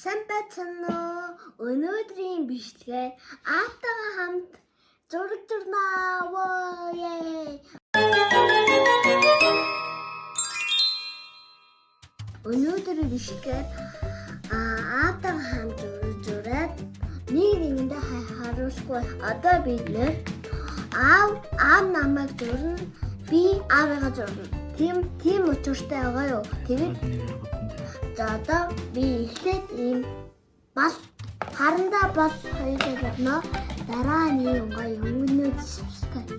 Сайн байцгаана уу? Өнөөдрийн бичлэгээр аатайгаа хамт зураг зурнаа. Өнөөдрийн бичлэгээр аатайгаа хамт зураг зураад нэг нэгэндээ харуулахгүй. Одоо бид нэр аав намайг зурна, би аавыгаа зурна. Тийм учиртай байгаа юу? Тэгээд за одоо би эхлээд ийм бас харандаа бас хоёроо болно. Дараа нь өнгөнөөд subscribe.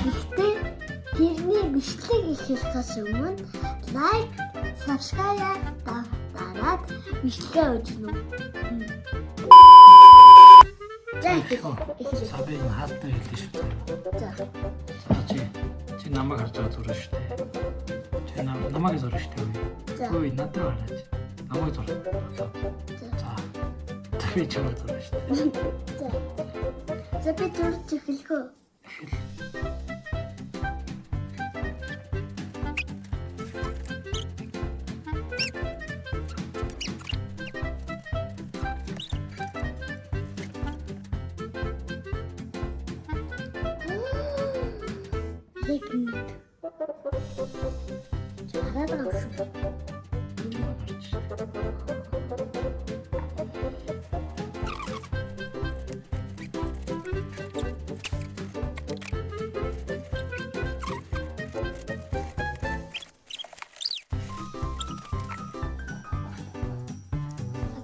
Гэхдээ тэрний бичлэг ихлэхээс өмнө лайк, subscribe дараад бичлэгээ үзнэ. За сабын хаалттай хэлдэг шүү дээ. За чи намайг харж байгаа зүрх шүү дээ. Чи намайг зурж шүү дээ. Ой надад хараач. Намайг зурж. За. Би чамд зурж шүү дээ. За би зурж эхэлхөө.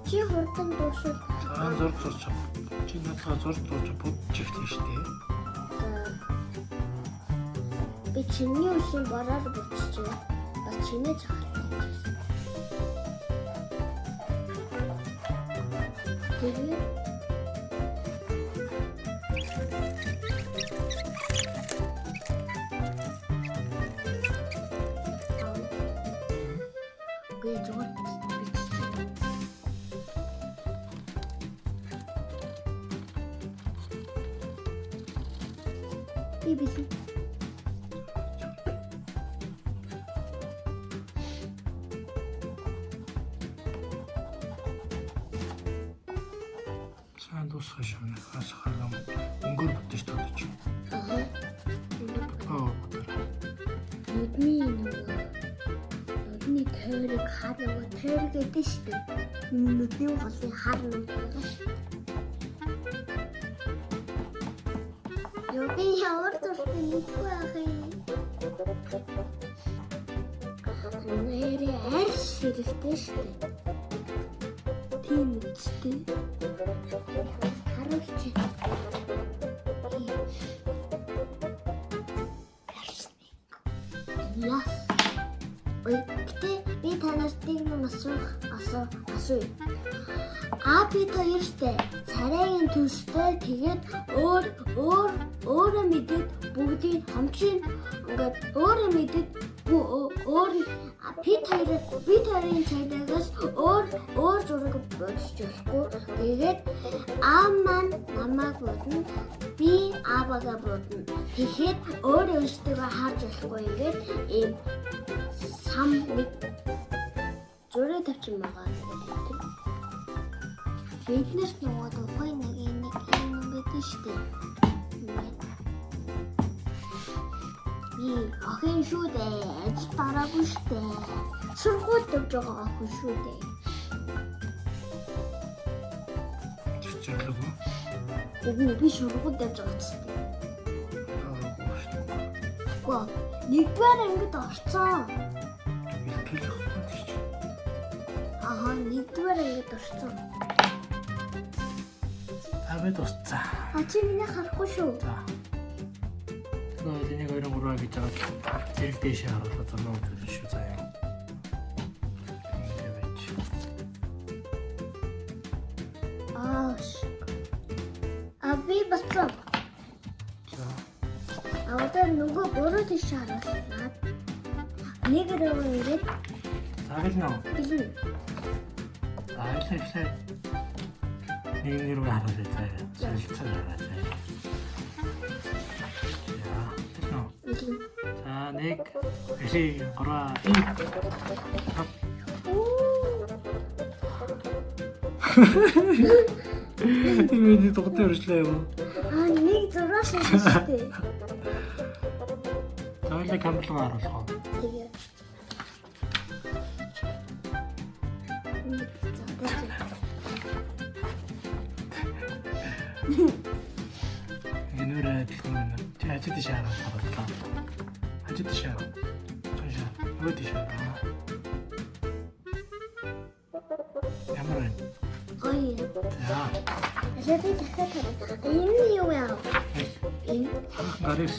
Чи хурдан дуусах. Зурж. Чи надад зурж бодчих шүү дээ. Би чиний үеийн бороор буцчих. Бас чиний цагтаа. Тэгээд BBC. Сайн дуусах шүү нэ. Хас харам өнгөр бүтэж тодож. Нүдний тойрог хараа тойрог гэдэг шүү дээ. Нүдний голын хар нүд байгаа шүү. Йогийн ямар тустай нүдгүй ахыг. Нэрээ арш хэрэгтэй шүү дээ. Тийм үстэй. Харуулж. Яс. Ой, гэтээ би танаас нэг асуу. Би хоёр штэ. Царайгийн төстэй тэгээд өөрөө мэдээд бүгдийг хамчин ингээд өөрөө мэдээд өөр бид хоёрын цайдагаас өөр зураг бодчих болохгүй. Тэгээд аав маань намайг бодно, би аавгаа бодно. Тэгэхээр өөрөө өөртөө харж болохгүй ингээд ийм сам нэг зураг тавьчих байгаа. Биднес нөгөө тухай нэг юм гэдэг штэ. Би охин шүү дээ. Ажил дараагүй штэ. Сургуульд явж байгаа охин шүү дээ. Чичлэв. Үгүй би сургуульд явж байгаа штэ. Гоо, нэгдүгээр ангид орцсон. Нэгдүгээр ангид орцсон. Авэд усцаа. Чи миний харахгүй шүү. За. Энийг өөрөө мураа гэж байгаа. Зэрэг дэшээ харуулаад зурнаа үзүүлсэн шүү заяа. Ингээд. Би бацсан. За. Одоо нөгөө буруу тийш харуулсан. Нэг рүү ингээд. Цаглнаа. Билээ. Эхлээд нэг рүү харуулъя заяа. Солилцоо хараад заяа. За нэг эсээ 3 5 Миний тогтоо өршлөө юу? Нэг зураг шилжтэй. Тойлог камерлага харуулах. Тэгээ. Энэ үрээд хэлэх юм. Чи ажид тишээ харууллаа. Ажид тишээ. Чошаа. Өө тишээ. Ямар вэ? Гоё. За. Яагаад дахиад хараа. Энэ юу яа? Энэ Гарис.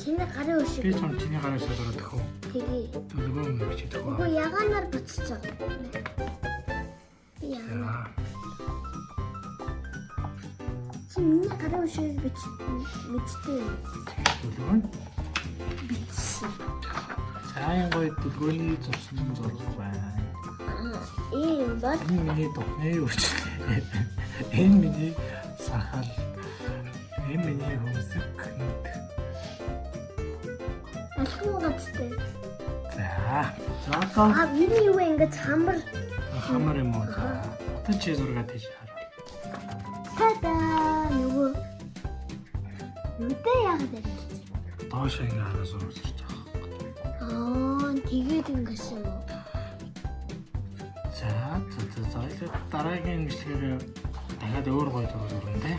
чиний гарын өшиг. Би чиний гараас зороод төхөө. Тэгээ. Төлөвөө мөн чи төхөө. Үгүй ягаанаар буцчих. Яа. За. Чиний гарын өшиг мэдтэй. Төлөвөө. Бичсэн. Сайн гоё төлөвөөний зурсан зураг байна. Ийм бол Энэ миний тухны үрчлээ. Энэ миний сахал. Энэ миний хөмсөг. алхам гацтай. За. За одоо Миний юу ингэж хамар хамар юм уу? За. Одоо чи зураг тийш хараа. тада нөгөө нүдэ яг дээр. Доош ингээ хараа зураг сэрч байгаа. Тэгээд ингэж юм уу? За дараагийн бичлэгээр дахиад өөр гоё зураг зурна.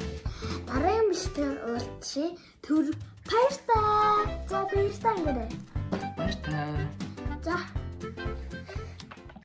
Дараагийн бичлэгээр уулзчи төр баяртай. За баяртай ингэрэй. Баярлалаа. За